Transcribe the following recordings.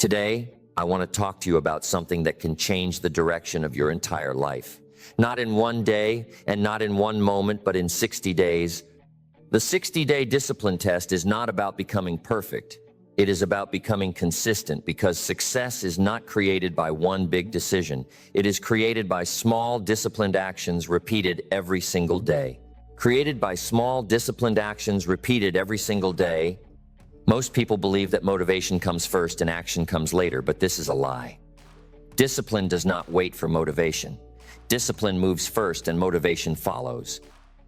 Today, I want to talk to you about something that can change the direction of your entire life. Not in one day and not in one moment, but in 60 days. The 60-day discipline test is not about becoming perfect. It is about becoming consistent, because success is not created by one big decision. It is created by small, disciplined actions repeated every single day. Created by small, disciplined actions repeated every single day. Most people believe that motivation comes first and action comes later, but this is a lie. Discipline does not wait for motivation. Discipline moves first and motivation follows.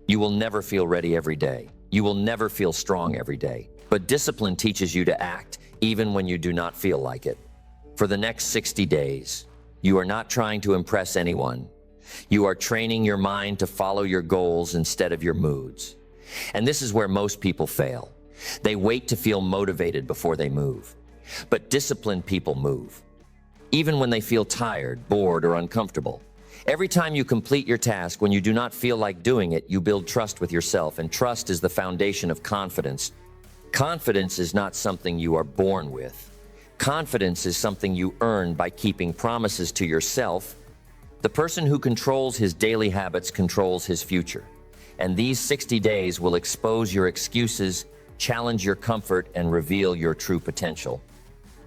You will never feel ready every day. You will never feel strong every day. But discipline teaches you to act even when you do not feel like it. For the next 60 days, you are not trying to impress anyone. You are training your mind to follow your goals instead of your moods. And this is where most people fail. They wait to feel motivated before they move. But disciplined people move, even when they feel tired, bored, or uncomfortable. Every time you complete your task when you do not feel like doing it, you build trust with yourself, and trust is the foundation of confidence. Confidence is not something you are born with. Confidence is something you earn by keeping promises to yourself. The person who controls his daily habits controls his future. And these 60 days will expose your excuses, challenge your comfort, and reveal your true potential.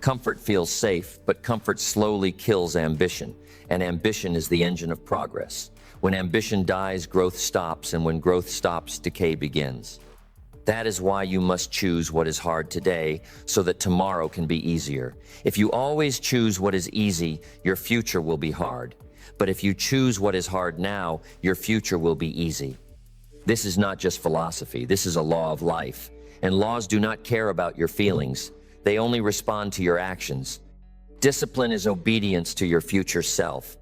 Comfort feels safe, but comfort slowly kills ambition, and ambition is the engine of progress. When ambition dies, growth stops, and when growth stops, decay begins. That is why you must choose what is hard today, so that tomorrow can be easier. If you always choose what is easy, your future will be hard. But if you choose what is hard now, your future will be easy. This is not just philosophy, this is a law of life. And laws do not care about your feelings. They only respond to your actions. Discipline is obedience to your future self.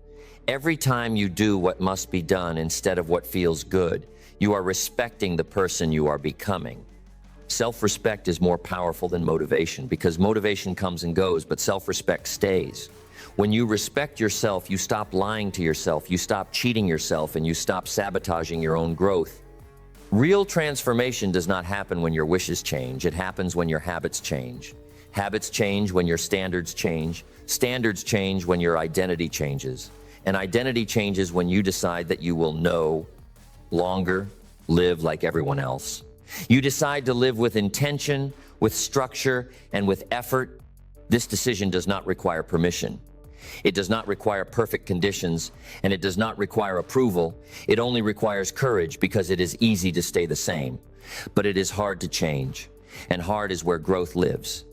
Every time you do what must be done instead of what feels good, you are respecting the person you are becoming. Self-respect is more powerful than motivation, because motivation comes and goes, but self-respect stays. When you respect yourself, you stop lying to yourself, you stop cheating yourself, and you stop sabotaging your own growth. Real transformation does not happen when your wishes change. It happens when your habits change. Habits change when your standards change. Standards change when your identity changes. And identity changes when you decide that you will no longer live like everyone else. You decide to live with intention, with structure, and with effort. This decision does not require permission. It does not require perfect conditions, and it does not require approval. It only requires courage, because it is easy to stay the same. But it is hard to change, and hard is where growth lives.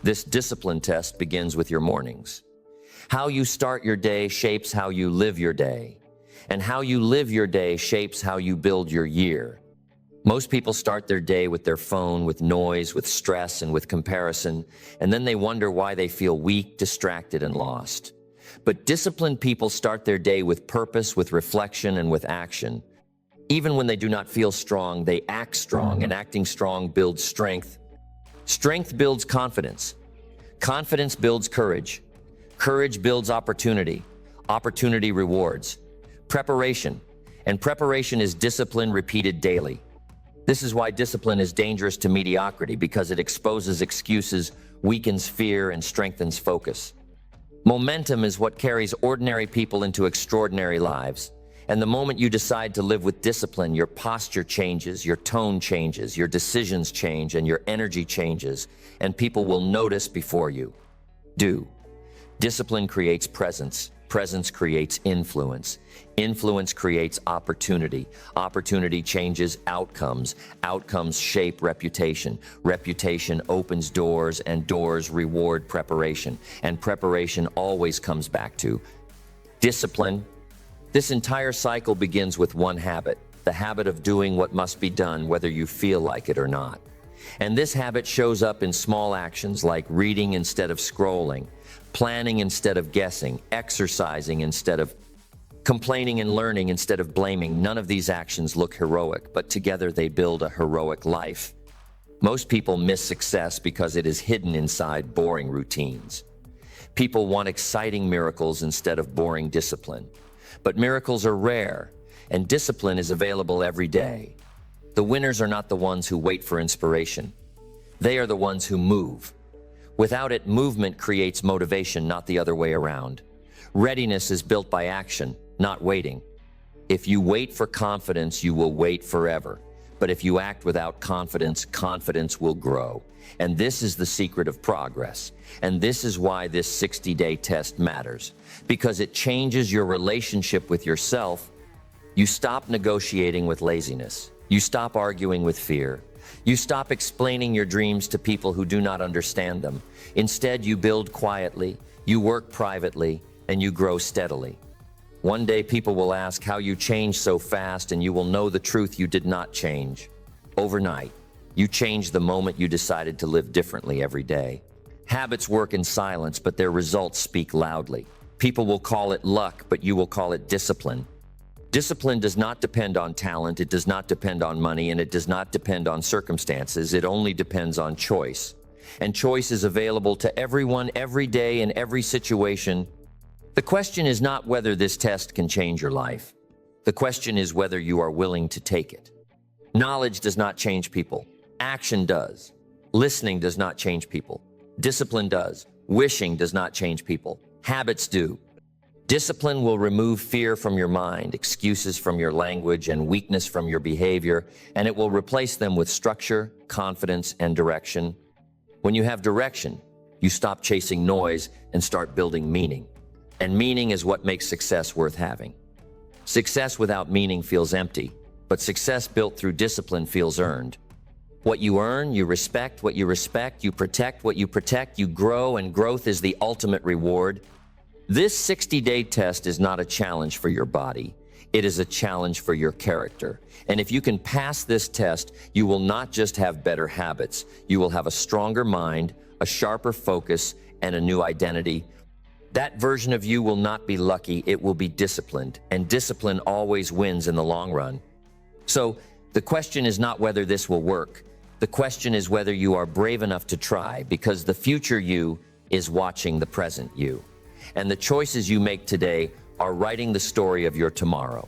This discipline test begins with your mornings. How you start your day shapes how you live your day, and how you live your day shapes how you build your year. Most people start their day with their phone, with noise, with stress, and with comparison, and then they wonder why they feel weak, distracted, and lost. But disciplined people start their day with purpose, with reflection, and with action. Even when they do not feel strong, they act strong, and acting strong builds strength. Strength builds confidence. Confidence builds courage. Courage builds opportunity. Opportunity rewards. Preparation. And preparation is discipline repeated daily. This is why discipline is dangerous to mediocrity, because it exposes excuses, weakens fear, and strengthens focus. Momentum is what carries ordinary people into extraordinary lives. And the moment you decide to live with discipline, your posture changes, your tone changes, your decisions change, and your energy changes, and people will notice before you do. Discipline creates presence. Presence creates influence. Influence creates opportunity. Opportunity changes outcomes. Outcomes shape reputation. Reputation opens doors, and doors reward preparation. And preparation always comes back to discipline. This entire cycle begins with one habit, the habit of doing what must be done whether you feel like it or not. And this habit shows up in small actions like reading instead of scrolling, planning instead of guessing, exercising instead of complaining, and learning instead of blaming. None of these actions look heroic, but together they build a heroic life. Most people miss success because it is hidden inside boring routines. People want exciting miracles instead of boring discipline. But miracles are rare, and discipline is available every day. The winners are not the ones who wait for inspiration. They are the ones who move. Without it, movement creates motivation, not the other way around. Readiness is built by action, not waiting. If you wait for confidence, you will wait forever. But if you act without confidence, confidence will grow. And this is the secret of progress. And this is why this 60-day test matters. Because it changes your relationship with yourself. You stop negotiating with laziness. You stop arguing with fear. You stop explaining your dreams to people who do not understand them. Instead, you build quietly, you work privately, and you grow steadily. One day people will ask how you changed so fast, and you will know the truth: you did not change overnight. You changed the moment you decided to live differently every day. Habits work in silence, but their results speak loudly. People will call it luck, but you will call it discipline. Discipline does not depend on talent, it does not depend on money, and it does not depend on circumstances. It only depends on choice. And choice is available to everyone, every day, in every situation. The question is not whether this test can change your life. The question is whether you are willing to take it. Knowledge does not change people. Action does. Listening does not change people. Discipline does. Wishing does not change people. Habits do. Discipline will remove fear from your mind, excuses from your language, and weakness from your behavior, and it will replace them with structure, confidence, and direction. When you have direction, you stop chasing noise and start building meaning. And meaning is what makes success worth having. Success without meaning feels empty, but success built through discipline feels earned. What you earn, you respect. What you respect, you protect. What you protect, you grow, and growth is the ultimate reward. This 60-day test is not a challenge for your body. It is a challenge for your character. And if you can pass this test, you will not just have better habits. You will have a stronger mind, a sharper focus, and a new identity. That version of you will not be lucky, it will be disciplined, and discipline always wins in the long run. So, the question is not whether this will work. The question is whether you are brave enough to try, because the future you is watching the present you. And the choices you make today are writing the story of your tomorrow.